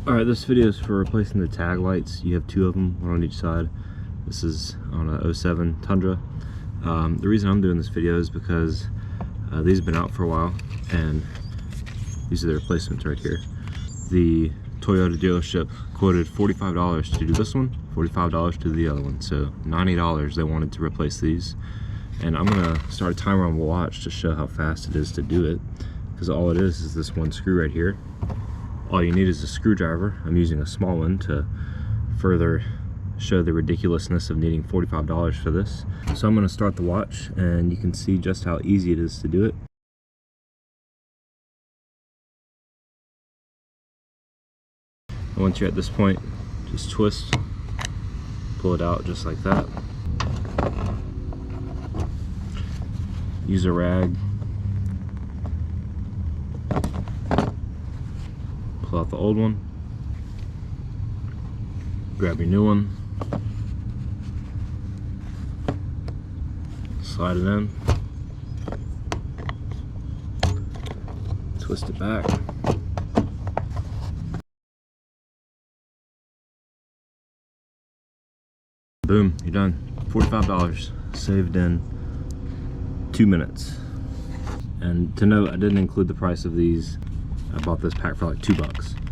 Alright, this video is for replacing the tag lights. You have two of them, one on each side. This is on a 07 Tundra. The reason I'm doing this video is because these have been out for a while, and these are the replacements right here. The Toyota dealership quoted $45 to do this one, $45 to do the other one, so $90 they wanted to replace these. And I'm gonna start a timer on the watch to show how fast it is to do it, because all it is this one screw right here. All you need is a screwdriver. I'm using a small one to further show the ridiculousness of needing $45 for this. So I'm going to start the watch and you can see just how easy it is to do it. And once you're at this point, just twist, pull it out just like that. Use a rag. Pull out the old one, grab your new one, slide it in, twist it back. Boom, you're done. $45 saved in 2 minutes. And to note, I didn't include the price of these. I bought this pack for like $2.